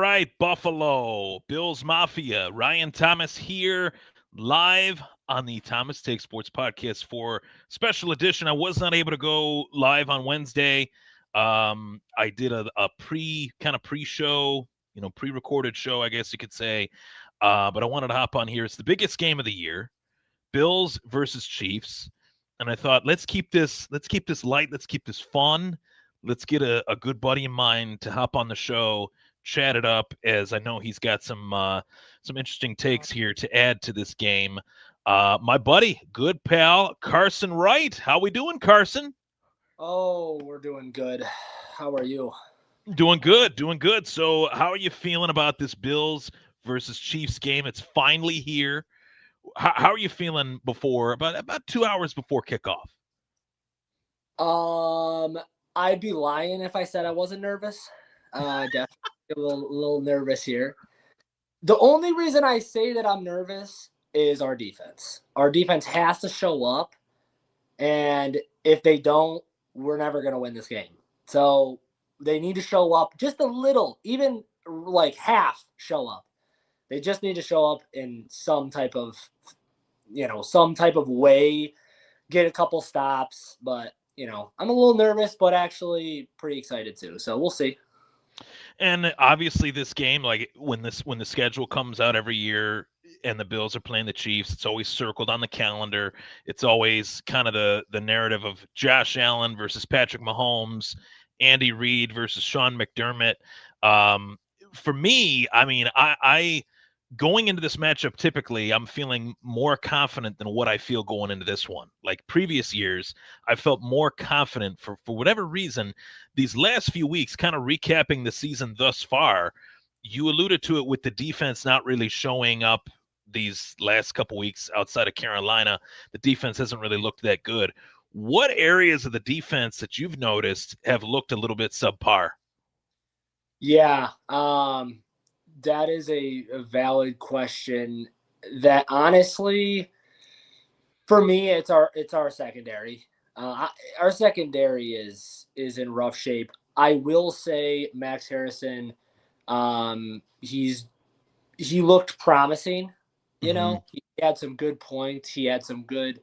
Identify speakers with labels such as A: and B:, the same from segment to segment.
A: right, Buffalo, Bills Mafia, Ryan Thomas here, live on the Thomas Take Sports podcast for special edition. I was not able to go live on Wednesday. I did a pre-show, pre-recorded show, I guess you could say. But I wanted to hop on here. It's the biggest game of the year, Bills versus Chiefs, and I thought let's keep this light, let's keep this fun. Let's get a good buddy of mine to hop on the show, chat it up, as I know he's got some interesting takes here to add to this game. My buddy, good pal, Carson Wright. How we doing, Carson?
B: Oh, we're doing good. How are you?
A: Doing good, doing good. So how are you feeling about this Bills versus Chiefs game? It's finally here. How are you feeling before about 2 hours before kickoff?
B: I'd be lying if I said I wasn't nervous. Definitely a little nervous here. The only reason I say that I'm nervous is our defense. Our defense has to show up, and if they don't, we're never going to win this game. So they need to show up just a little, even like half show up. They just need to show up in some type of way, get a couple stops. But, I'm a little nervous, but actually pretty excited too. So we'll see.
A: And obviously this game, like when the schedule comes out every year and the Bills are playing the Chiefs, it's always circled on the calendar. It's always kind of the narrative of Josh Allen versus Patrick Mahomes, Andy Reid versus Sean McDermott. For me, I mean, I going into this matchup, typically I'm feeling more confident than what I feel going into this one. Like previous years, I felt more confident for whatever reason. These last few weeks, kind of recapping the season thus far, you alluded to it with the defense not really showing up these last couple weeks outside of Carolina. The defense hasn't really looked that good. What areas of the defense that you've noticed have looked a little bit subpar?
B: Yeah, that is a valid question. That honestly, for me, it's our secondary. Our secondary is in rough shape. I will say Max Harrison, he looked promising. He had some good points. He had some good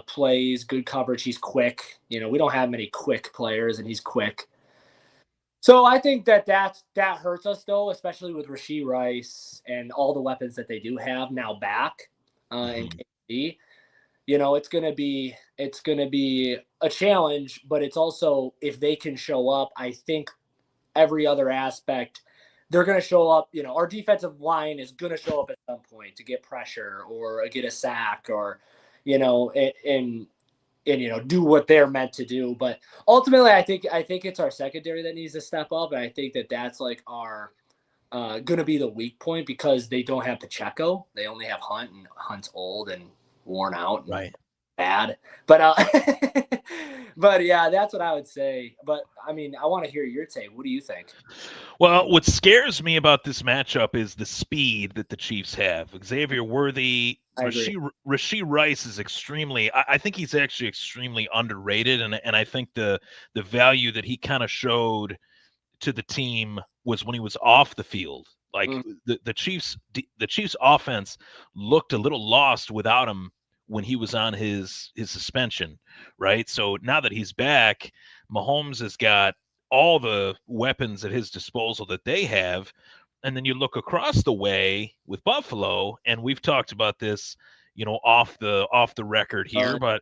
B: plays, good coverage. He's quick. We don't have many quick players, and he's quick. So I think that hurts us though, especially with Rashee Rice and all the weapons that they do have now back in KC. It's gonna be a challenge, but it's also, if they can show up, I think every other aspect they're gonna show up. Our defensive line is gonna show up at some point to get pressure or get a sack or and do what they're meant to do. But ultimately, I think it's our secondary that needs to step up, and I think that's like our going to be the weak point because they don't have Pacheco. They only have Hunt, and Hunt's old and worn out and
A: Right.
B: bad. But but yeah, that's what I would say. But I mean, I want to hear your take. What do you think?
A: Well, what scares me about this matchup is the speed that the Chiefs have. Xavier Worthy, Rashee Rice is extremely. I think he's actually extremely underrated, and I think the value that he kind of showed to the team was when he was off the field. Like the Chiefs offense looked a little lost without him when he was on his suspension, right? So now that he's back, Mahomes has got all the weapons at his disposal that they have. And then you look across the way with Buffalo, and we've talked about this, off the record here, but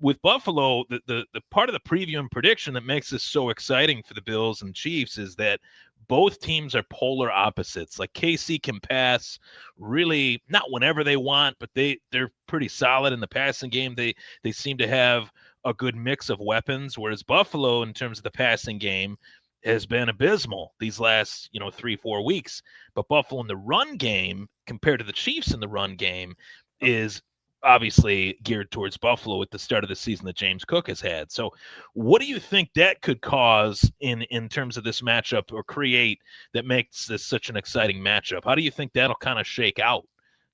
A: with Buffalo, the part of the preview and prediction that makes this so exciting for the Bills and Chiefs is that both teams are polar opposites. Like KC can pass really not whenever they want, but they're pretty solid in the passing game. They seem to have a good mix of weapons, whereas Buffalo, in terms of the passing game, has been abysmal these last 3-4 weeks. But Buffalo in the run game, compared to the Chiefs in the run game, is obviously geared towards Buffalo at the start of the season that James Cook has had. So what do you think that could cause in terms of this matchup, or create, that makes this such an exciting matchup? How do you think that'll kind of shake out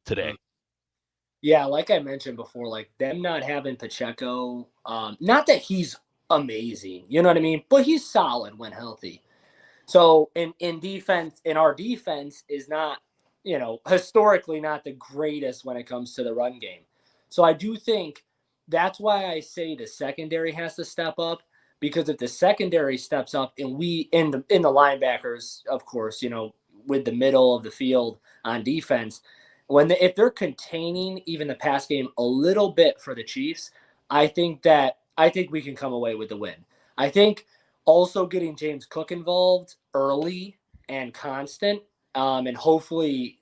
A: today?
B: Yeah, like I mentioned before, like them not having Pacheco, not that he's amazing, you know what I mean? But he's solid when healthy. So in defense, our defense is not, historically not the greatest when it comes to the run game. So I do think that's why I say the secondary has to step up, because if the secondary steps up and we in the linebackers, of course, with the middle of the field on defense, if they're containing even the pass game a little bit for the Chiefs, I think we can come away with the win. I think also getting James Cook involved early and constant, and hopefully,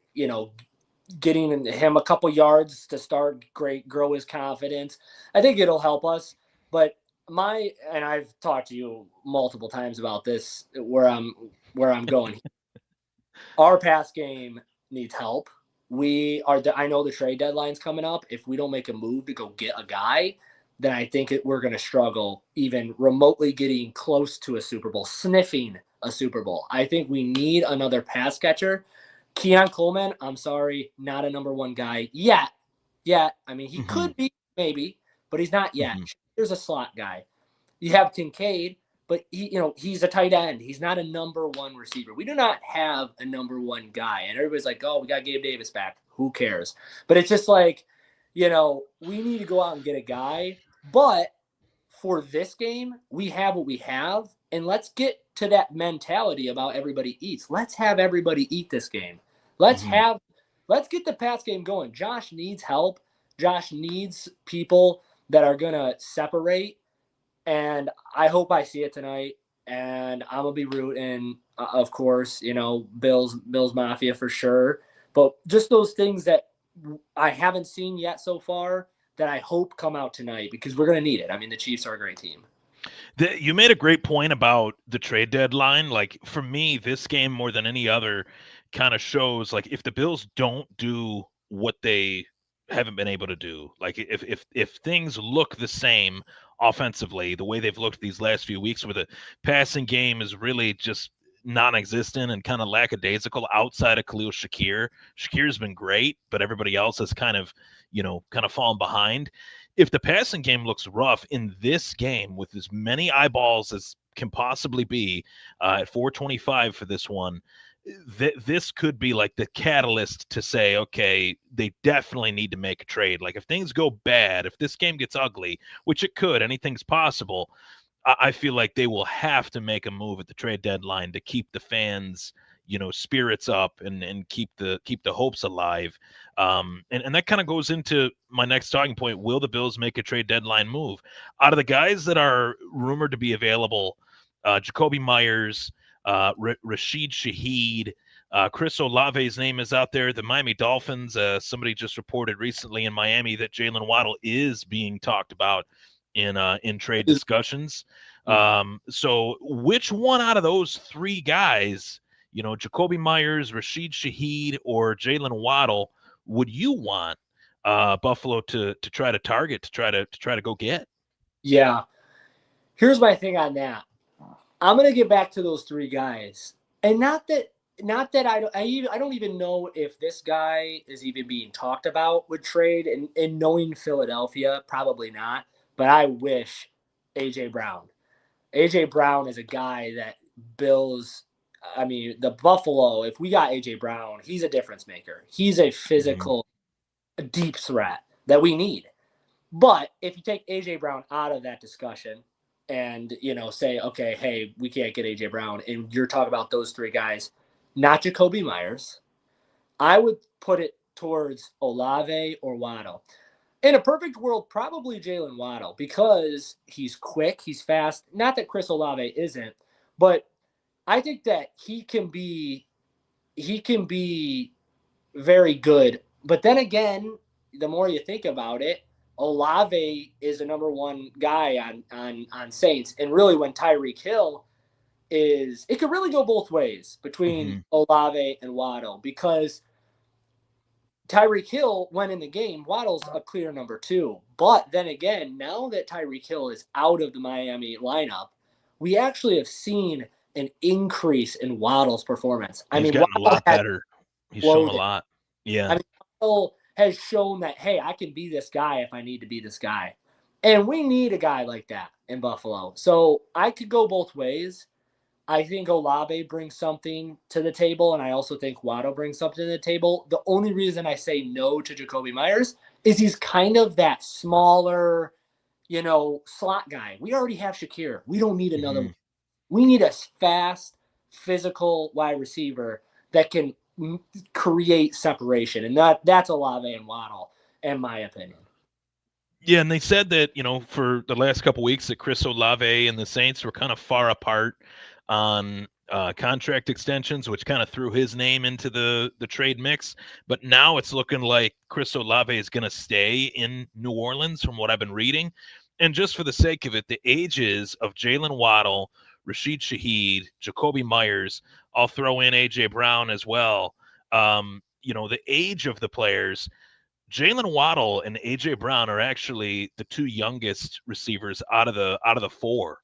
B: getting him a couple yards to start, grow his confidence. I think it'll help us. But and I've talked to you multiple times about this, where I'm going. Our pass game needs help. I know the trade deadline's coming up. If we don't make a move to go get a guy, then I think we're going to struggle even remotely getting close to a Super Bowl, sniffing a Super Bowl. I think we need another pass catcher. Keon Coleman, I'm sorry, not a number one guy yet. I mean, he could be, maybe, but he's not yet. Here's a slot guy. You have Kincaid, but he's a tight end. He's not a number one receiver. We do not have a number one guy. And everybody's like, oh, we got Gabe Davis back. Who cares? But it's just like, we need to go out and get a guy. But for this game, we have what we have. And let's get to that mentality about everybody eats. Let's have everybody eat this game. Let's get the pass game going. Josh needs help. Josh needs people that are going to separate. And I hope I see it tonight. And I'm going to be rooting, of course, Bills Mafia for sure. But just those things that I haven't seen yet so far that I hope come out tonight, because we're going to need it. I mean, the Chiefs are a great team.
A: You made a great point about the trade deadline. Like, for me, this game more than any other kind of shows, like, if the Bills don't do what they haven't been able to do, like if things look the same offensively, the way they've looked these last few weeks, where the passing game is really just non-existent and kind of lackadaisical outside of Khalil Shakir. Shakir's been great, but everybody else has kind of fallen behind. If the passing game looks rough in this game, with as many eyeballs as can possibly be at 425 for this one, this could be like the catalyst to say, okay, they definitely need to make a trade. Like, if things go bad, if this game gets ugly, which it could, anything's possible, I feel like they will have to make a move at the trade deadline to keep the fans, spirits up and keep the hopes alive. And that kind of goes into my next talking point. Will the Bills make a trade deadline move? Out of the guys that are rumored to be available, Jacoby Myers, Rashid Shaheed, Chris Olave's name is out there. The Miami Dolphins, somebody just reported recently in Miami that Jalen Waddle is being talked about in trade discussions. So which one out of those three guys, Jacoby Myers, Rashid Shaheed, or Jalen Waddle, would you want Buffalo to try to target, to try to go get?
B: Yeah. Here's my thing on that. I'm going to get back to those three guys. And not that I don't even know if this guy is even being talked about with trade, and knowing Philadelphia, probably not. But I wish A.J. Brown. A.J. Brown is a guy that Bills, I mean, the Buffalo, if we got A.J. Brown, he's a difference maker. He's a physical, deep threat that we need. But if you take A.J. Brown out of that discussion and, say, okay, hey, we can't get A.J. Brown, and you're talking about those three guys, not Jacoby Myers, I would put it towards Olave or Waddle. In a perfect world, probably Jalen Waddle, because he's quick, he's fast. Not that Chris Olave isn't, but I think that he can be very good. But then again, the more you think about it, Olave is a number one guy on Saints. And really, when Tyreek Hill is, it could really go both ways between Olave and Waddle, because Tyreek Hill, when in the game, Waddle's a clear number two. But then again, now that Tyreek Hill is out of the Miami lineup, we actually have seen an increase in Waddle's performance.
A: He's gotten a lot better. He's shown a lot. Yeah.
B: I mean, Waddle has shown that, hey, I can be this guy if I need to be this guy. And we need a guy like that in Buffalo. So I could go both ways. I think Olave brings something to the table, and I also think Waddle brings something to the table. The only reason I say no to Jacoby Myers is he's kind of that smaller, slot guy. We already have Shakir. We don't need another one. We need a fast, physical wide receiver that can create separation, and that's Olave and Waddle, in my opinion.
A: Yeah, and they said that, for the last couple of weeks that Chris Olave and the Saints were kind of far apart on contract extensions, which kind of threw his name into the trade mix. But now it's looking like Chris Olave is going to stay in New Orleans from what I've been reading. And just for the sake of it, the ages of Jalen Waddle, Rashid Shaheed, Jacoby Myers, I'll throw in A.J. Brown as well. The age of the players – Jalen Waddle and AJ Brown are actually the two youngest receivers out of the four.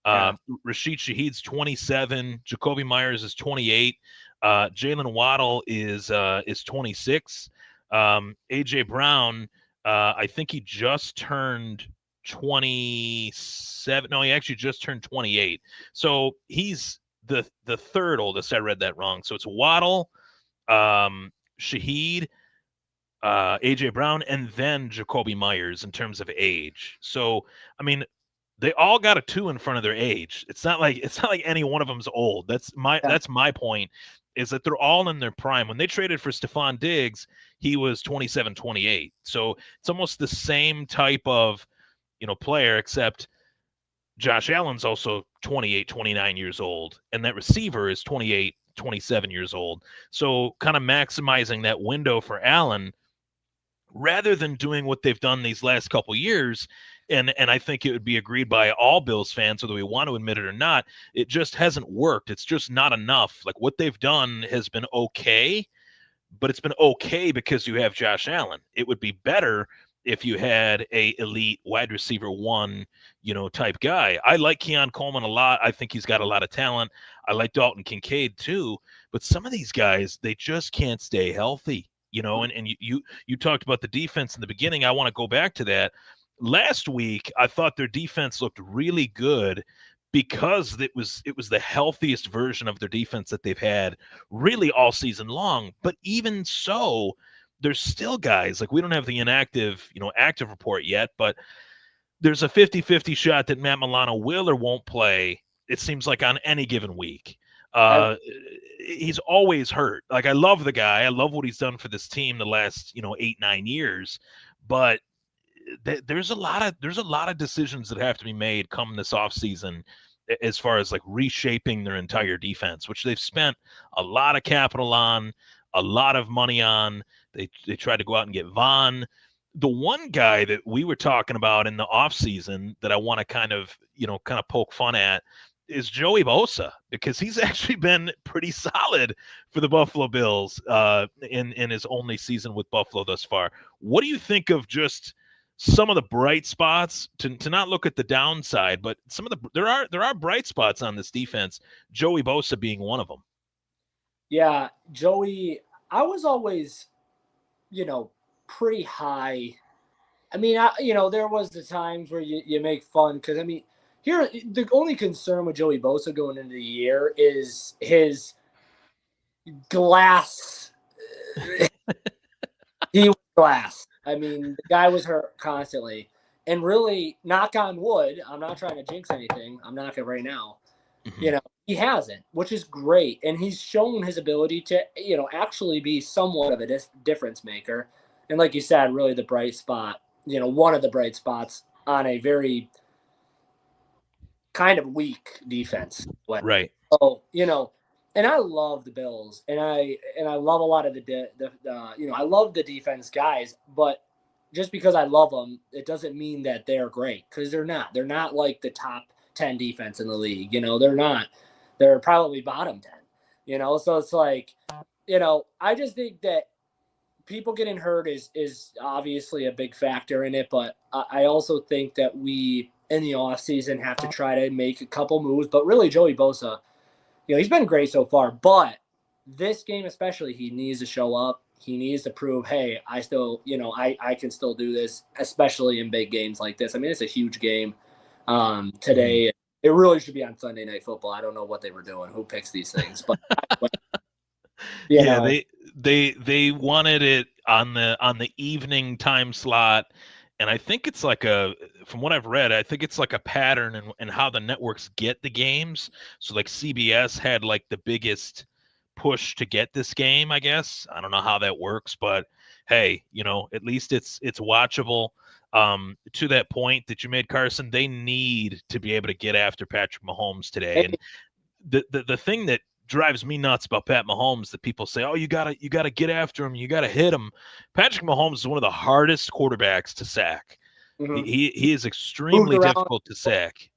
B: Yeah.
A: Rashid Shaheed's 27, Jacoby Myers is 28, Jalen Waddle is 26. AJ Brown, I think he just turned 27. No, he actually just turned 28. So he's the third oldest. I read that wrong. So it's Waddle, Shaheed, AJ Brown, and then Jacoby Myers in terms of age. So, I mean, they all got a 2 in front of their age. It's not like any one of them's old. That's my point, is that they're all in their prime. When they traded for Stephon Diggs, he was 27, 28. So it's almost the same type of, player, except Josh Allen's also 28, 29 years old, and that receiver is 28, 27 years old. So kind of maximizing that window for Allen, rather than doing what they've done these last couple years, and I think it would be agreed by all Bills fans, whether we want to admit it or not, it just hasn't worked. It's just not enough. Like, what they've done has been okay, but it's been okay because you have Josh Allen. It would be better if you had a elite wide receiver one, type guy. I like Keon Coleman a lot. I think he's got a lot of talent. I like Dalton Kincaid too, but some of these guys, they just can't stay healthy. And you talked about the defense in the beginning. I want to go back to that. Last week, I thought their defense looked really good because it was the healthiest version of their defense that they've had really all season long. But even so, there's still guys, like, we don't have the inactive, active report yet, but there's a 50-50 shot that Matt Milano will or won't play, it seems like, on any given week. He's always hurt. Like, I love the guy. I love what he's done for this team the last, 8-9 years. But there's a lot of decisions that have to be made come this offseason as far as, like, reshaping their entire defense, which they've spent a lot of capital on, a lot of money on. They tried to go out and get Vaughn. The one guy that we were talking about in the offseason that I want to kind of poke fun at is Joey Bosa, because he's actually been pretty solid for the Buffalo Bills in his only season with Buffalo thus far. What do you think of just some of the bright spots, to not look at the downside, but some of there are bright spots on this defense, Joey Bosa being one of them?
B: Yeah, Joey, I was always, pretty high. I mean, there was the times where you make fun because, I mean, here, the only concern with Joey Bosa going into the year is his glass. He was glass. I mean, the guy was hurt constantly. And really, knock on wood, I'm not trying to jinx anything. I'm knocking right now. Mm-hmm. He hasn't, which is great. And he's shown his ability to, actually be somewhat of a difference maker. And like you said, really the bright spot, one of the bright spots on a very kind of weak defense.
A: Right.
B: So, and I love the Bills, and I love a lot of I love the defense guys, but just because I love them, it doesn't mean that they're great, because they're not. They're not like the top 10 defense in the league. They're not. They're probably bottom 10. So it's like, I just think that people getting hurt is obviously a big factor in it, but I also think that we in the offseason have to try to make a couple moves. But really, Joey Bosa, he's been great so far, but this game especially, he needs to show up. He needs to prove, hey, I still, I can still do this, especially in big games like this. I mean, it's a huge game today. It really should be on Sunday Night Football. I don't know what they were doing. Who picks these things? But you
A: Yeah,
B: know,
A: they wanted it on the evening time slot, and I think it's like from what I've read, I think it's like a pattern in how the networks get the games. So like CBS had like the biggest push to get this game, I guess. I don't know how that works, but hey, at least it's watchable. To that point that you made, Carson, they need to be able to get after Patrick Mahomes today. And the thing that drives me nuts about Pat Mahomes that people say, oh, you gotta get after him, you gotta hit him. Patrick Mahomes is one of the hardest quarterbacks to sack.
B: mm-hmm.
A: He is extremely difficult to sack.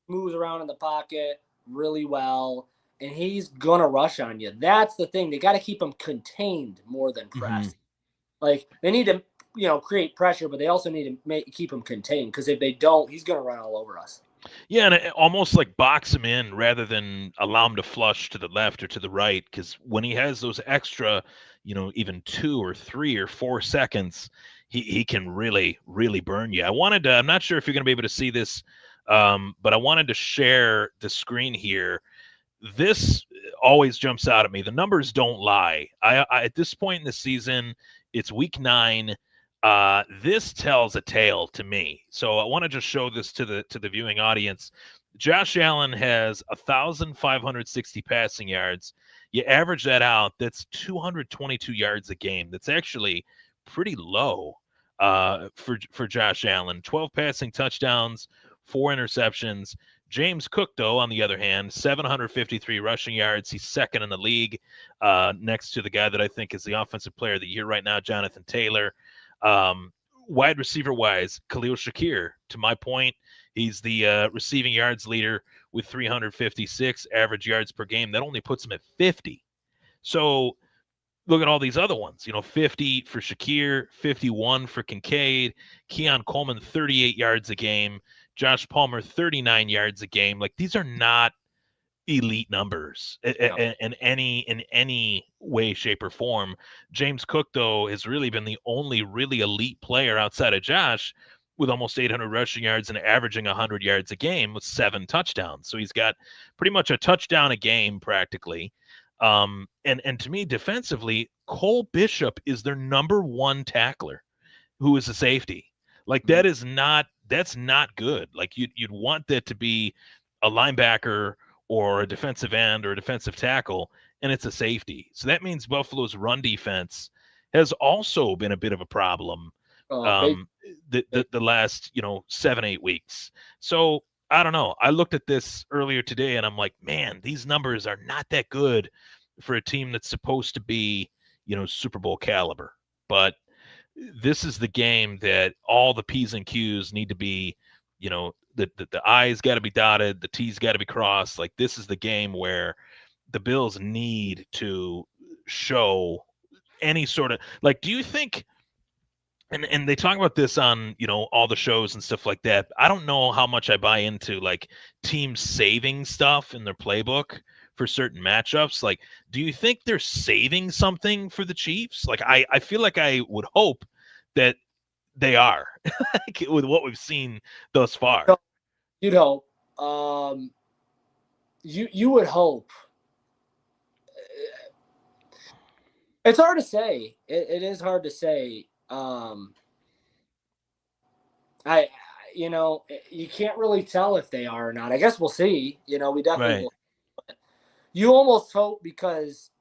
B: Moves around in the pocket really well, and he's gonna rush on you. That's the thing. They got to keep him contained more than pressed. Mm-hmm. Like they need to, create pressure, but they also need to keep him contained, because if they don't, he's gonna run all over us.
A: Yeah, and it almost like box him in rather than allow him to flush to the left or to the right, because when he has those extra, even 2 or 3 or 4 seconds, he can really, really burn you. I'm not sure if you're going to be able to see this, but I wanted to share the screen here. This always jumps out at me. The numbers don't lie. I at this point in the season, it's week 9. This tells a tale to me. So I want to just show this to the viewing audience. Josh Allen has 1,560 passing yards. You average that out, that's 222 yards a game. That's actually pretty low for Josh Allen. 12 passing touchdowns, 4 interceptions. James Cook, though, on the other hand, 753 rushing yards. He's second in the league, next to the guy that I think is the offensive player of the year right now, Jonathan Taylor. Wide receiver wise, Khalil Shakir, to my point, he's the receiving yards leader with 356 average yards per game. That only puts him at 50. So look at all these other ones, 50 for Shakir, 51 for Kincaid, Keon Coleman, 38 yards a game, Josh Palmer, 39 yards a game. Like, these are not elite numbers in any way, shape, or form. James Cook, though, has really been the only really elite player outside of Josh, with almost 800 rushing yards and averaging 100 yards a game with 7 touchdowns. So he's got pretty much a touchdown a game practically. And to me, defensively, Cole Bishop is their number 1 tackler, who is a safety. Like, that's not good. Like, you'd want that to be a linebacker or a defensive end or a defensive tackle, and it's a safety. So that means Buffalo's run defense has also been a bit of a problem the last 7-8 weeks. So I don't know. I looked at this earlier today and I'm like, man, these numbers are not that good for a team that's supposed to be Super Bowl caliber. But this is the game that all the P's and Q's need to be, the I's got to be dotted, the T's got to be crossed. Like, this is the game where the Bills need to show any sort of, like, do you think, and they talk about this on, all the shows and stuff like that. I don't know how much I buy into, like, teams saving stuff in their playbook for certain matchups. Like, do you think they're saving something for the Chiefs? Like, I feel like I would hope that they are with what we've seen thus far.
B: You'd hope. You would hope. It's hard to say. It is hard to say. You can't really tell if they are or not. I guess we'll see. We definitely will. You almost hope, because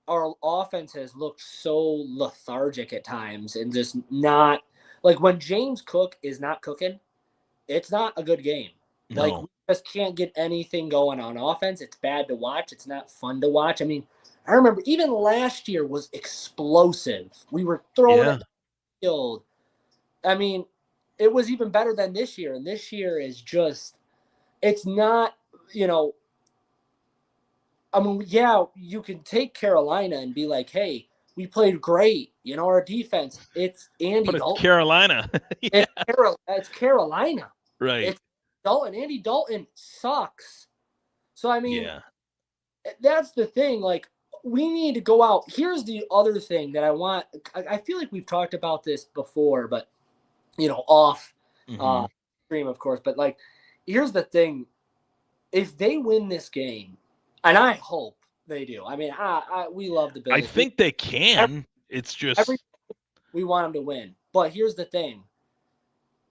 B: our offense has looked so lethargic at times, and just not, like, when James Cook is not cooking, it's not a good game.
A: No.
B: Like, we just can't get anything going on offense. It's bad to watch. It's not fun to watch. I mean, I remember even last year was explosive. We were throwing it field. I mean, it was even better than this year. And this year is just, it's not, I mean, yeah, you can take Carolina and be like, hey, we played great. Our defense, it's Andy Dalton.
A: Carolina.
B: Yeah. It's Carolina.
A: Right.
B: It's Dalton. Andy Dalton sucks. So, I mean, that's the thing. Like, we need to go out. Here's the other thing that I want. I feel like we've talked about this before, but, off stream, of course. But, like, here's the thing. if they win this game, and I hope they do. I mean, we love the Bills.
A: I think they can. It's just
B: we want them to win. But here's the thing.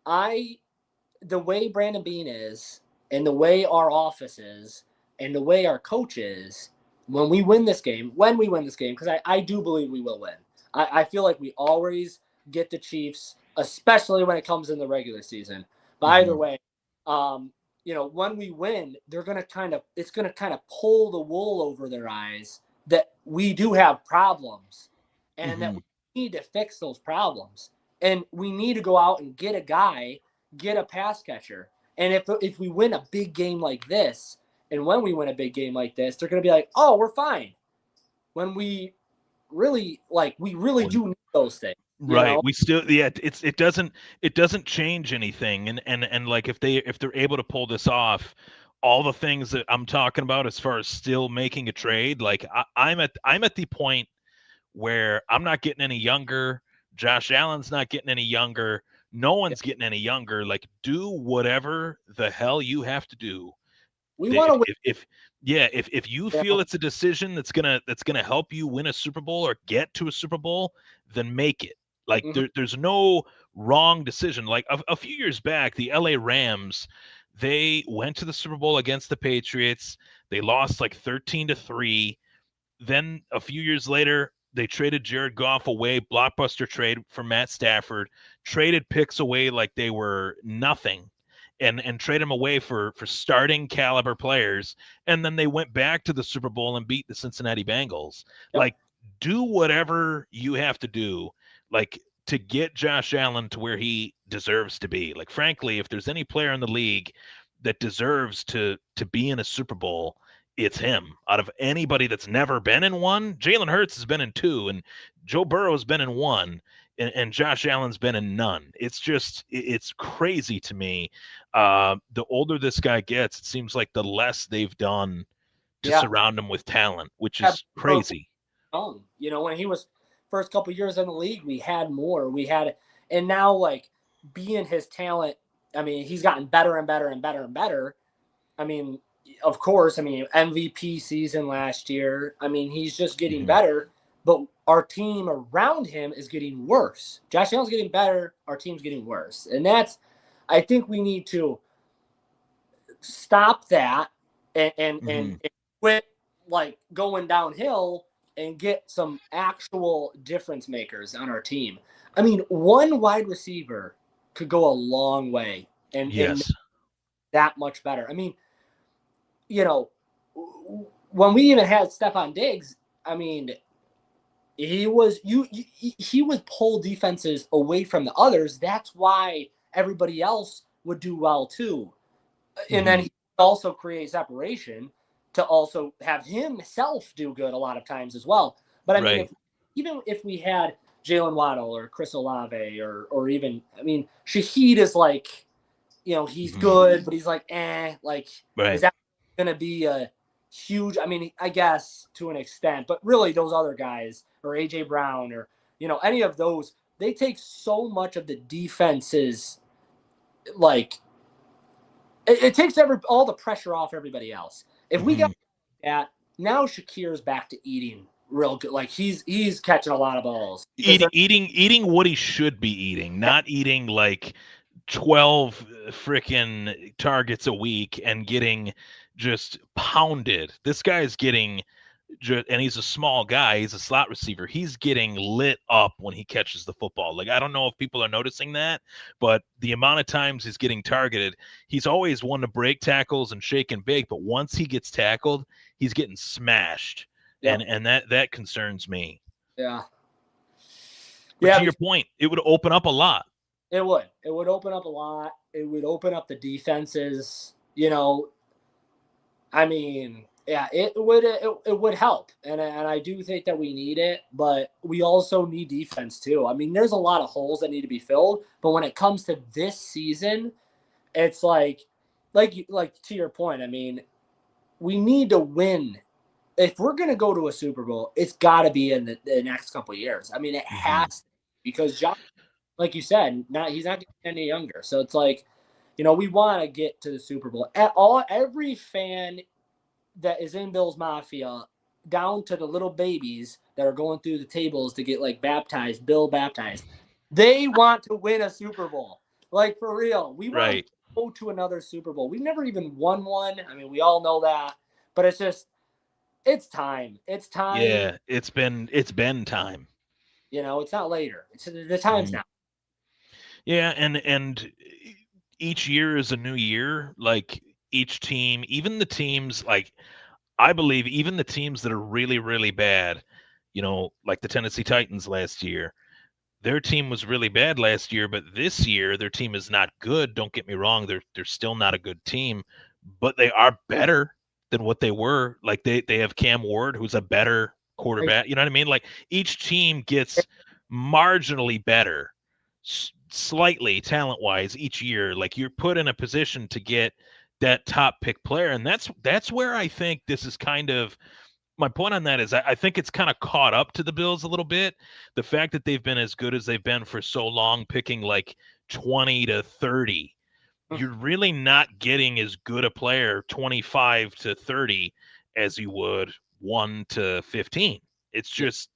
B: The way Brandon Beane is, and the way our office is, and the way our coach is, when we win this game, because I do believe we will win. I feel like we always get the Chiefs, especially when it comes in the regular season. But either way, when we win, it's gonna kind of pull the wool over their eyes that we do have problems, and that we need to fix those problems, and we need to go out and get a pass catcher. And if we win a big game like this, and when we win a big game like this, they're gonna be like, oh, we're fine. When we really do need those things.
A: Right. We still, it doesn't change anything. And like, if they're able to pull this off, all the things that I'm talking about as far as still making a trade, like I'm at the point where I'm not getting any younger. Josh Allen's not getting any younger. No one's getting any younger. Like, do whatever the hell you have to do.
B: We want to win.
A: If you feel it's a decision that's gonna help you win a Super Bowl or get to a Super Bowl, then make it. Like, there's no wrong decision. Like a few years back, the LA Rams, they went to the Super Bowl against the Patriots. They lost like 13-3. Then a few years later, they traded Jared Goff away, blockbuster trade for Matt Stafford, traded picks away like they were nothing. And trade them away for starting caliber players. And then they went back to the Super Bowl and beat the Cincinnati Bengals. Yep. Like, do whatever you have to do, like, to get Josh Allen to where he deserves to be. Like, frankly, if there's any player in the league that deserves to be in a Super Bowl, it's him. Out of anybody that's never been in one, Jalen Hurts has been in 2, and Joe Burrow has been in 1. And Josh Allen's been in none. It's crazy to me. The older this guy gets, it seems like the less they've done to surround him with talent, which is crazy.
B: When he was first couple years in the league, we had more. And now, like, being his talent, I mean, he's gotten better and better and better and better. I mean, of course, MVP season last year. I mean, he's just getting better. But our team around him is getting worse. Josh Allen's getting better. Our team's getting worse. And I think we need to stop that and quit, like, going downhill and get some actual difference makers on our team. I mean, one wide receiver could go a long way and make that much better. I mean, when we even had Stephon Diggs, I mean, he would pull defenses away from the others. That's why everybody else would do well too. And then he also create separation to also have himself do good a lot of times as well. But I mean, even if we had Jalen Waddle or Chris Olave or even, I mean, Shaheed is like, he's good, but he's like, is that going to be a huge, I mean, I guess to an extent, but really those other guys or AJ Brown or, any of those, they take so much of the defenses. Like, it takes all the pressure off everybody else. If we got that, now Shakir's back to eating real good. Like, he's catching a lot of balls.
A: Eating what he should be eating, not eating like 12 freaking targets a week and getting just pounded. This guy's getting, and he's a small guy. He's a slot receiver. He's getting lit up when he catches the football. Like, I don't know if people are noticing that, but the amount of times he's getting targeted, he's always one to break tackles and shake and bake. But once he gets tackled, he's getting smashed. Yeah. And that concerns me.
B: Yeah.
A: But to your point, it would open up a lot.
B: It would. It would open up a lot. It would open up the defenses. I mean, yeah, it would help, and I do think that we need it, but we also need defense too. I mean, there's a lot of holes that need to be filled, but when it comes to this season, it's like to your point. I mean, we need to win. If we're gonna go to a Super Bowl, it's got to be in the next couple of years. I mean, it has to, because John, like you said, he's not getting any younger, so it's like We want to get to the Super Bowl. Every fan that is in Bills Mafia, down to the little babies that are going through the tables to get like baptized, Bill baptized, they want to win a Super Bowl. Like for real, we want to go to another Super Bowl. We've never even won one. I mean, we all know that, but it's time. It's time.
A: Yeah, it's been time.
B: It's not later. The time's now.
A: Yeah, and each year is a new year. Like each team, even the teams, like I believe even the teams that are really, really bad, like the Tennessee Titans last year, their team was really bad last year, but this year their team is not good. Don't get me wrong, they're still not a good team, but they are better than what they were. Like they have Cam Ward, who's a better quarterback. You know what I mean? Like each team gets marginally better, slightly talent-wise each year. Like you're put in a position to get that top pick player, and that's where I think this is kind of my point on that is I think it's kind of caught up to the Bills a little bit. The fact that they've been as good as they've been for so long, picking like 20 to 30, you're really not getting as good a player 25 to 30 as you would 1 to 15. It's just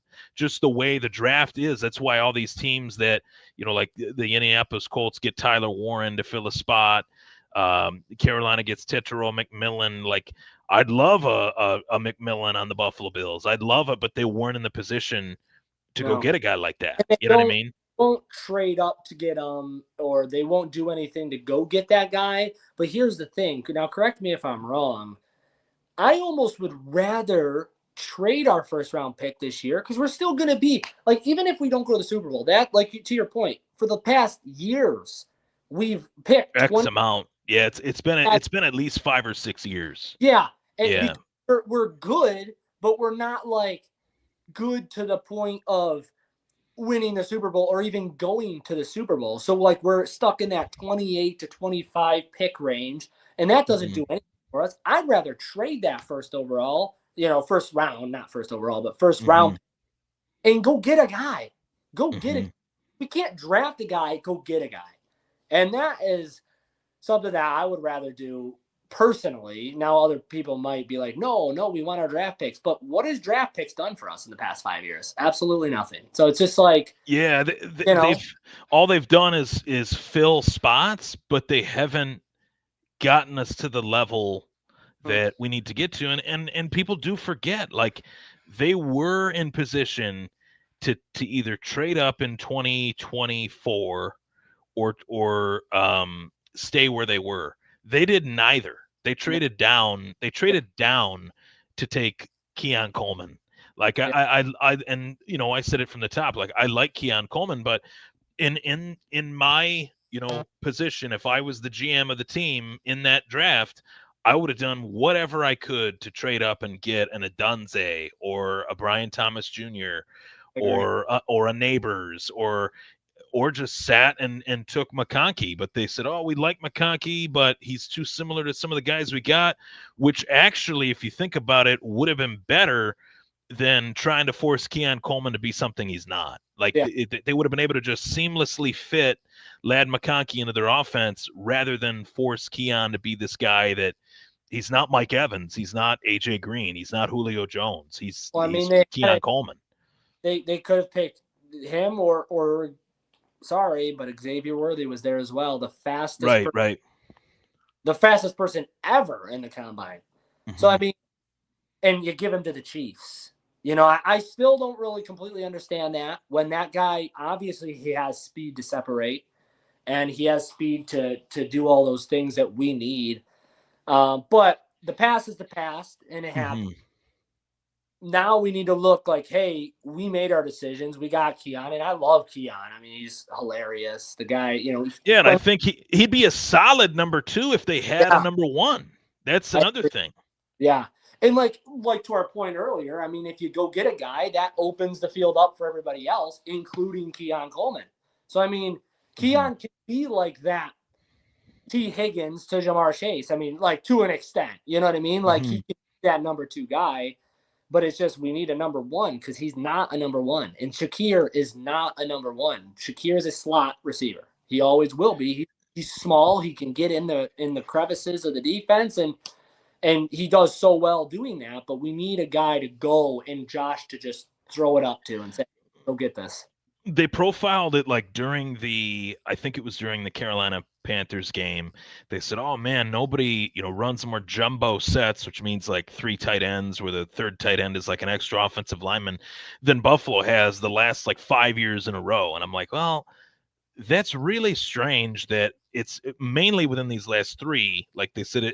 A: the way the draft is. That's why all these teams that, like the Indianapolis Colts get Tyler Warren to fill a spot. Carolina gets Tetairoa McMillan. Like I'd love a McMillan on the Buffalo Bills. I'd love it, but they weren't in the position to go get a guy like that. You know what I mean?
B: Won't trade up to get or they won't do anything to go get that guy. But here's the thing. Now, correct me if I'm wrong. I almost would rather trade our first round pick this year because we're still going to be like, even if we don't go to the Super Bowl, that, like, to your point, for the past years, we've picked
A: X amount. Yeah, it's been at least 5 or 6 years.
B: Yeah, and we're good, but we're not like good to the point of winning the Super Bowl or even going to the Super Bowl. So like we're stuck in that 28 to 25 pick range, and that doesn't do anything for us. I'd rather trade that first overall, first round, not first overall, but first round, and go get a guy. Go get a. We can't draft a guy. Go get a guy, and that is something that I would rather do personally. Now, other people might be like, no, we want our draft picks. But what has draft picks done for us in the past 5 years? Absolutely nothing. So it's just like,
A: yeah, they've done is fill spots, but they haven't gotten us to the level that we need to get to. And people do forget, like they were in position to either trade up in 2024 or stay where they were. They did neither. They traded down. They traded down to take Keon Coleman. Like I said it from the top. Like I like Keon Coleman, but in my position, if I was the GM of the team in that draft, I would have done whatever I could to trade up and get an Adunze or a Brian Thomas Jr. or a Neighbors or just sat and took McConkey. But they said, oh, we like McConkey, but he's too similar to some of the guys we got, which actually, if you think about it, would have been better than trying to force Keon Coleman to be something he's not. Like they would have been able to just seamlessly fit Ladd McConkey into their offense rather than force Keon to be this guy that he's not Mike Evans. He's not AJ Green. He's not Julio Jones. He's Keon Coleman.
B: They could have picked him or sorry, but Xavier Worthy was there as well. The fastest, the fastest person ever in the combine. So I mean, and you give him to the Chiefs. I still don't really completely understand that. When that guy, obviously, he has speed to separate, and he has speed to do all those things that we need. But the past is the past, and it happened. Now we need to look like, hey, we made our decisions. We got Keon, and I love Keon. I mean, he's hilarious. The guy,
A: Yeah, and I think he'd be a solid number 2 if they had a number 1. That's another thing.
B: Yeah. And like to our point earlier, I mean, if you go get a guy, that opens the field up for everybody else, including Keon Coleman. So, I mean, Keon can be like that T. Higgins to Jamar Chase. I mean, like to an extent, you know what I mean? Like he can be that number 2 guy. But it's just we need a number 1 because he's not a number 1. And Shakir is not a number 1. Shakir is a slot receiver. He always will be. He's small. He can get in the crevices of the defense, and he does so well doing that. But we need a guy to go and Josh to just throw it up to and say, "Go get this."
A: They profiled it like I think it was during the Carolina Panthers game. They said, "Oh man, nobody, runs more jumbo sets," which means like 3 tight ends, where the third tight end is like an extra offensive lineman, than Buffalo has the last like 5 years in a row. And I'm like, well, that's really strange that it's mainly within these last 3. Like they said,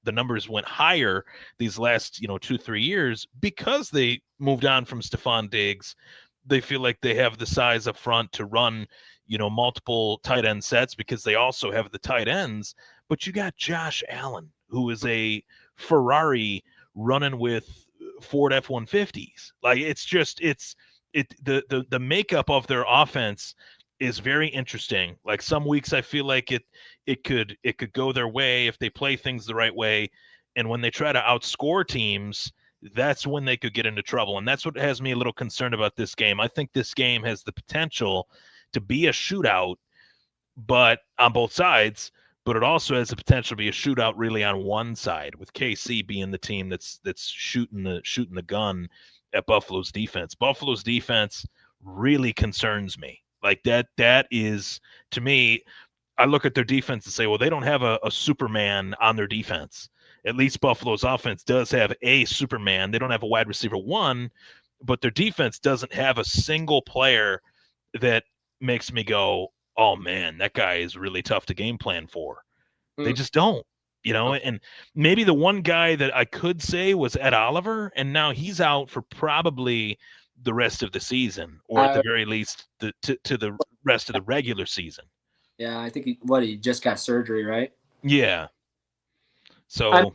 A: the numbers went higher these last 2-3 years because they moved on from Stephon Diggs. They feel like they have the size up front to run, multiple tight end sets because they also have the tight ends. But you got Josh Allen, who is a Ferrari running with Ford F-150s. Like the makeup of their offense is very interesting. Like some weeks I feel like it could go their way if they play things the right way. And when they try to outscore teams, that's when they could get into trouble. And that's what has me a little concerned about this game. I think this game has the potential to be a shootout, but on both sides, but it also has the potential to be a shootout really on one side, with KC being the team that's shooting the gun at Buffalo's defense. Buffalo's defense really concerns me. Like that is, to me, I look at their defense and say, well, they don't have a Superman on their defense. At least Buffalo's offense does have a Superman. They don't have a wide receiver 1, but their defense doesn't have a single player that makes me go, oh man, that guy is really tough to game plan for. They just don't, and maybe the one guy that I could say was Ed Oliver, and now he's out for probably the rest of the season, or at the very least to the rest of the regular season.
B: Yeah, I think he just got surgery, right?
A: Yeah. So,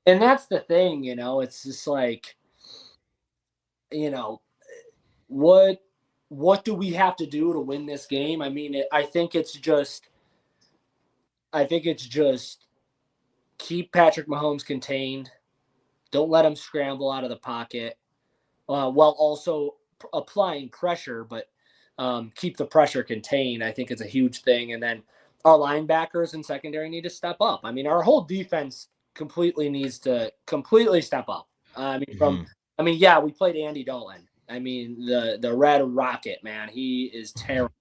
B: and that's the thing, it's just like, what do we have to do to win this game? I mean, I think it's just keep Patrick Mahomes contained. Don't let him scramble out of the pocket, while also applying pressure, but keep the pressure contained. I think it's a huge thing. And then our linebackers and secondary need to step up. I mean, our whole defense needs to completely step up. Yeah, we played Andy Dalton. I mean, the Red Rocket, man, he is terrible.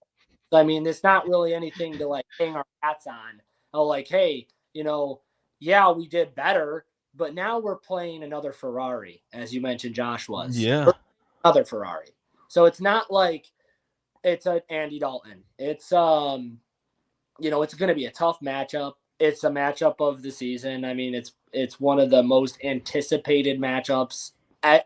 B: So, I mean, it's not really anything to like hang our hats on. Oh, like, hey, yeah, we did better, but now we're playing another Ferrari, as you mentioned, Josh was.
A: Yeah.
B: Another Ferrari. So it's not like it's an Andy Dalton. It's it's going to be a tough matchup. It's a matchup of the season. I mean, it's one of the most anticipated matchups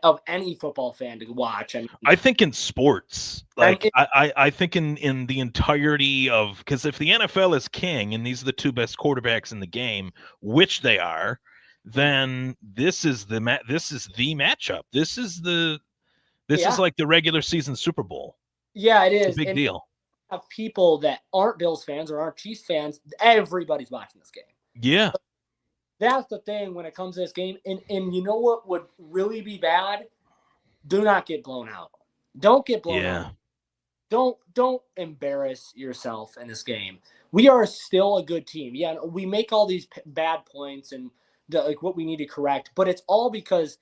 B: of any football fan to watch.
A: I think in sports, like I think in the entirety of, because if the NFL is king and these are the 2 best quarterbacks in the game, which they are, then this is the matchup. This is like the regular season Super Bowl.
B: Yeah, it is.
A: It's a big deal.
B: Have people that aren't Bills fans or aren't Chiefs fans, everybody's watching this game.
A: Yeah.
B: That's the thing when it comes to this game. And you know what would really be bad? Do not get blown out. Don't get blown out. Don't embarrass yourself in this game. We are still a good team. Yeah, we make all these bad points and like what we need to correct, but it's all because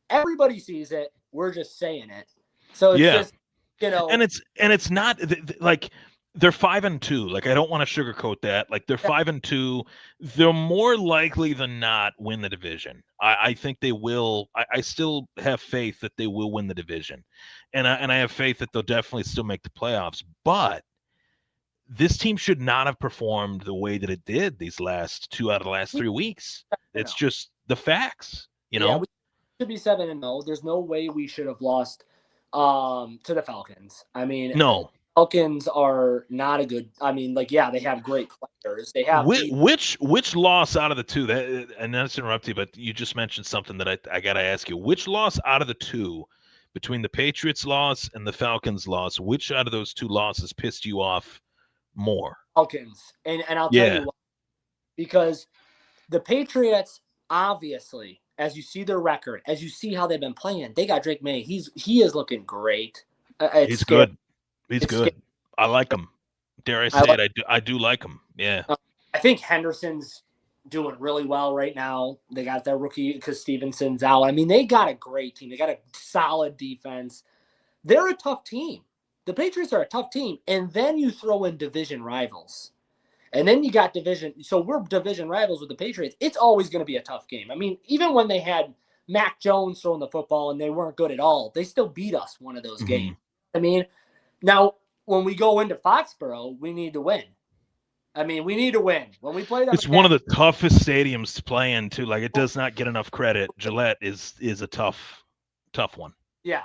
B: everybody sees it. We're just saying it. So it's just,
A: and it's not like they're 5-2. Like, I don't want to sugarcoat that. Like, they're 5-2. They're more likely than not win the division. I think they will. I still have faith that they will win the division, and I have faith that they'll definitely still make the playoffs. But this team should not have performed the way that it did these last 2 out of the last 3 weeks. It's just the facts,
B: we should be 7-0. There's no way we should have lost to the Falcons. I mean,
A: no.
B: Falcons are not a good. I mean, like, yeah, they have great players. They have
A: which loss out of the 2 that, and not to interrupt you, but you just mentioned something that I got to ask you. Which loss out of the 2, between the Patriots loss and the Falcons loss, which out of those 2 losses pissed you off more?
B: Falcons, and I'll tell you why. Because the Patriots, obviously, as you see their record, as you see how they've been playing, they got Drake May. He is looking great.
A: He's good. He's good. I like him. Dare I say it? I do like him. Yeah.
B: I think Henderson's doing really well right now. They got their rookie because Stevenson's out. I mean, they got a great team. They got a solid defense. They're a tough team. The Patriots are a tough team. And then you throw in division rivals. And then you got division. So we're division rivals with the Patriots. It's always going to be a tough game. I mean, even when they had Mac Jones throwing the football and they weren't good at all, they still beat us one of those games. I mean, now when we go into Foxborough, we need to win. I mean, we need to win. When we play them,
A: it's one of the toughest stadiums to play in too. Like, it does not get enough credit. Gillette is a tough one.
B: Yeah.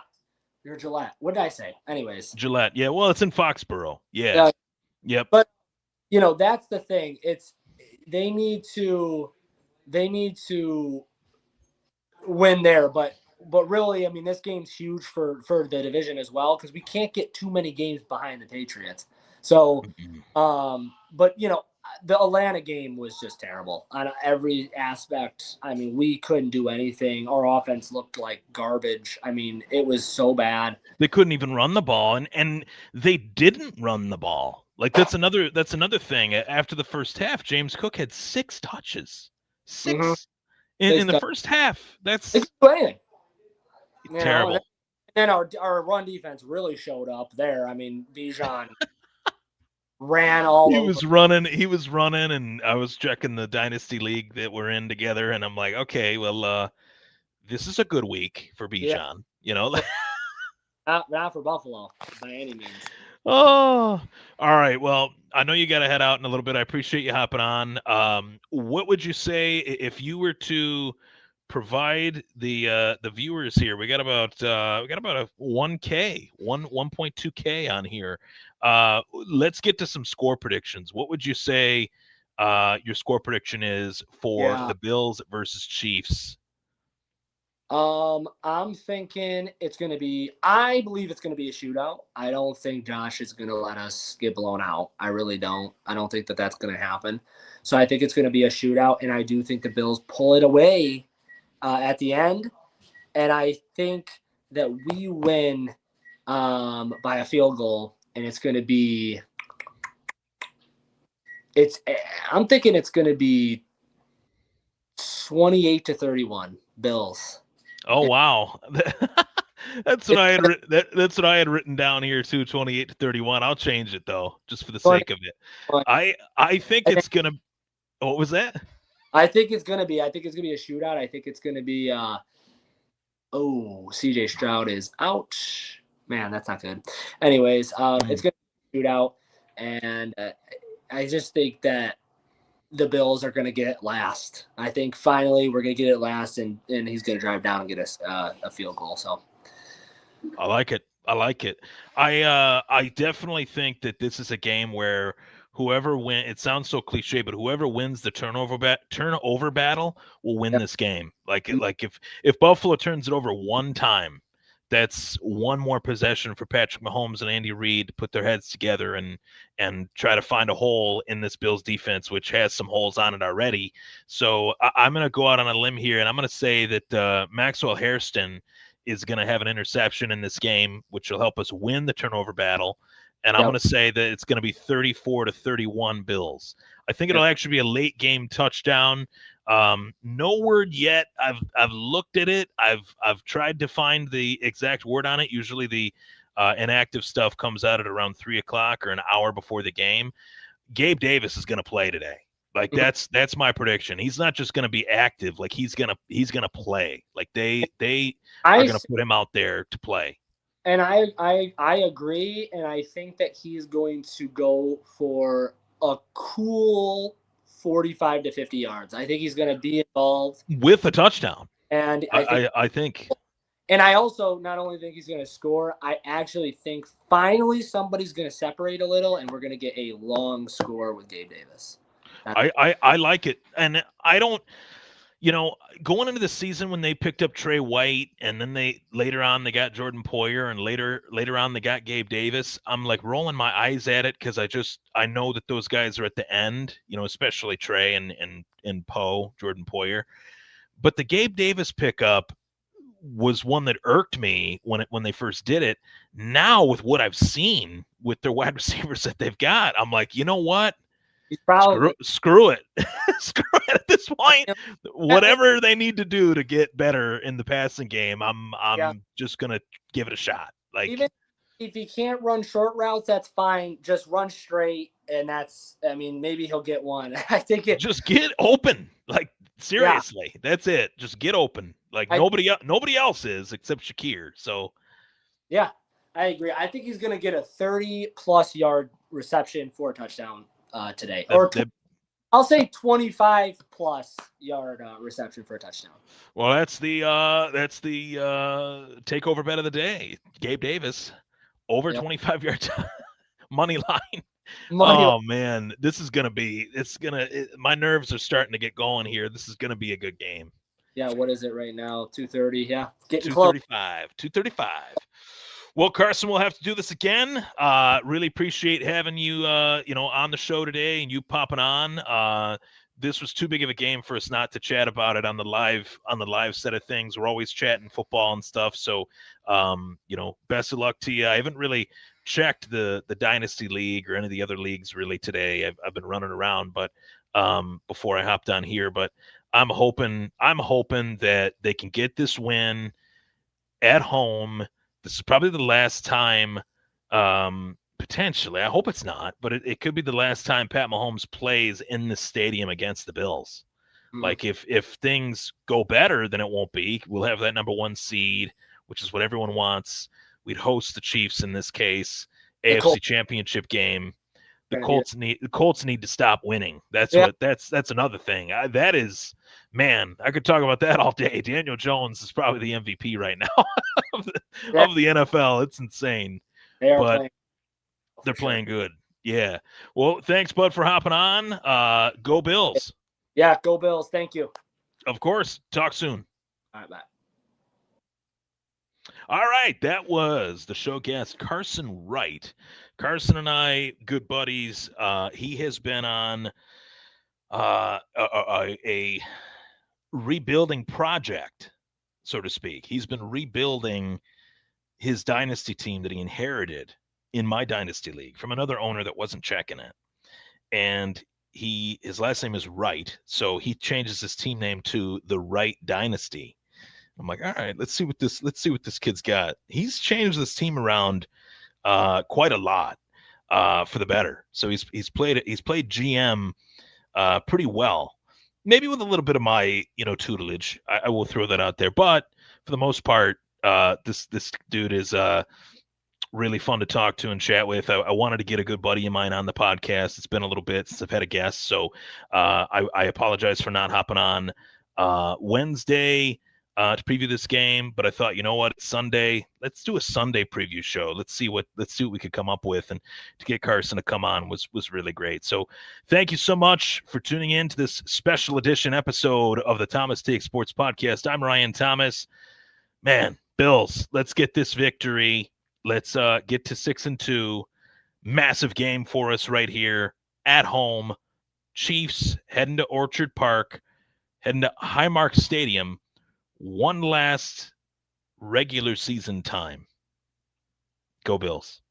B: You're Gillette. What did I say? Anyways.
A: Gillette. Yeah, well, it's in Foxborough. Yeah. Yep.
B: But that's the thing. It's they need to win there, but really, I mean, this game's huge for the division as well because we can't get too many games behind the Patriots. So, but the Atlanta game was just terrible on every aspect. I mean, we couldn't do anything. Our offense looked like garbage. I mean, it was so bad.
A: They couldn't even run the ball, and they didn't run the ball. Like, that's another thing. After the first half, James Cook had 6 touches. 6 in the first half. That's terrible.
B: And then our run defense really showed up there. I mean, Bijan ran all over.
A: He was running, and I was checking the Dynasty League that we're in together, and I'm like, okay, well, this is a good week for Bijan.
B: Not for Buffalo by any means.
A: Oh, all right. Well, I know you got to head out in a little bit. I appreciate you hopping on. What would you say if you were to provide the viewers here? We got about a 1.2K on here. Let's get to some score predictions. What would you say your score prediction is for the Bills versus Chiefs?
B: I'm thinking I believe it's going to be a shootout. I don't think Josh is going to let us get blown out. I really don't. I don't think that that's going to happen. So I think it's going to be a shootout, and I do think the Bills pull it away at the end. And I think that we win by a field goal, and it's going to be I'm thinking it's going to be 28-31 Bills.
A: Oh, wow. That's what I had that's what I had written down here too, 28-31. I'll change it though, just for the sake of it. I think it's going to What was that?
B: I think it's going to be a shootout. I think it's going to be CJ Stroud is out. Man, that's not good. Anyways, it's going to be a shootout, and I just think that the Bills are going to get it last. I think finally we're going to get it last, and he's going to drive down and get us a field goal. So
A: I like it. I definitely think that this is a game where whoever wins, it sounds so cliche, but whoever wins the turnover battle will win this game. Like if Buffalo turns it over one time, that's one more possession for Patrick Mahomes and Andy Reid to put their heads together and try to find a hole in this Bills defense, which has some holes on it already. So I'm going to go out on a limb here, and I'm going to say that Maxwell Hairston is going to have an interception in this game, which will help us win the turnover battle. And I'm going to say that it's going to be 34-31 Bills. I think it'll actually be a late game touchdown. No word yet. I've looked at it. I've tried to find the exact word on it. Usually the inactive stuff comes out at around 3:00 or an hour before the game. Gabe Davis is going to play today. Like that's my prediction. He's not just going to be active. Like he's going to play. Like they are going to put him out there to play.
B: And I agree, and I think that he's going to go for a
A: cool
B: 45 to 50 yards. I think he's going to be involved
A: with a touchdown.
B: And
A: I think.
B: And I also not only think he's going to score, I actually think finally somebody's going to separate a little, and we're going to get a long score with Gabe Davis.
A: I like it, and I don't. Going into the season when they picked up Trey White, and then later on they got Jordan Poyer, and later on they got Gabe Davis, I'm like rolling my eyes at it because I know that those guys are at the end, especially Trey and Jordan Poyer. But the Gabe Davis pickup was one that irked me when they first did it. Now with what I've seen with their wide receivers that they've got, I'm like, you know what?
B: He's probably
A: screw it. Screw it at this point. Whatever they need to do to get better in the passing game, I'm just gonna give it a shot. Like,
B: even if he can't run short routes, that's fine. Just run straight, and maybe he'll get one. I think
A: just get open. Like, seriously, that's it. Just get open. Like, nobody else is except Shakir. So,
B: yeah, I agree. I think he's gonna get a 30+ yard reception for a touchdown today, I'll say 25+ yard reception for a touchdown.
A: Well, that's the takeover bet of the day. Gabe Davis, over 25 yards, money line. Man, this is gonna be. My nerves are starting to get going here. This is gonna be a good game.
B: Yeah, what is it right now? 2:30. Yeah, getting
A: 2:35. 2:35. Well, Carson, we'll have to do this again. Really appreciate having you, on the show today and you popping on. This was too big of a game for us not to chat about it on the live set of things. We're always chatting football and stuff. So, best of luck to you. I haven't really checked the Dynasty League or any of the other leagues really today. I've been running around, but before I hopped on here, but I'm hoping that they can get this win at home. This is probably the last time, potentially. I hope it's not, but it could be the last time Pat Mahomes plays in the stadium against the Bills. Mm-hmm. Like, if things go better, then it won't be. We'll have that number 1 seed, which is what everyone wants. We'd host the Chiefs in this case, AFC Championship game. The Colts need to stop winning. That's another thing. That is, man, I could talk about that all day. Daniel Jones is probably the MVP right now of the NFL. It's insane. They're playing good. Yeah. Well, thanks, bud, for hopping on. Go Bills.
B: Yeah, go Bills. Thank you.
A: Of course. Talk soon.
B: All right, bye.
A: All right, that was the show guest, Carson Wright. Carson and I, good buddies. He has been on a rebuilding project, so to speak. He's been rebuilding his dynasty team that he inherited in my dynasty league from another owner that wasn't checking it. And his last name is Wright, so he changes his team name to the Wright Dynasty. I'm like, all right, let's see what this kid's got. He's changed this team around quite a lot for the better. So he's played GM pretty well. Maybe with a little bit of my tutelage. I will throw that out there. But for the most part, this dude is really fun to talk to and chat with. I wanted to get a good buddy of mine on the podcast. It's been a little bit since I've had a guest, so I apologize for not hopping on Wednesday to preview this game, but I thought, you know what, it's Sunday. Let's do a Sunday preview show. Let's see what we could come up with, and to get Carson to come on was really great. So thank you so much for tuning in to this special edition episode of the Thomas Take Sports Podcast. I'm Ryan Thomas. Man, Bills, let's get this victory. Let's get to 6-2. Massive game for us right here at home. Chiefs heading to Orchard Park, heading to Highmark Stadium. One last regular season time. Go Bills.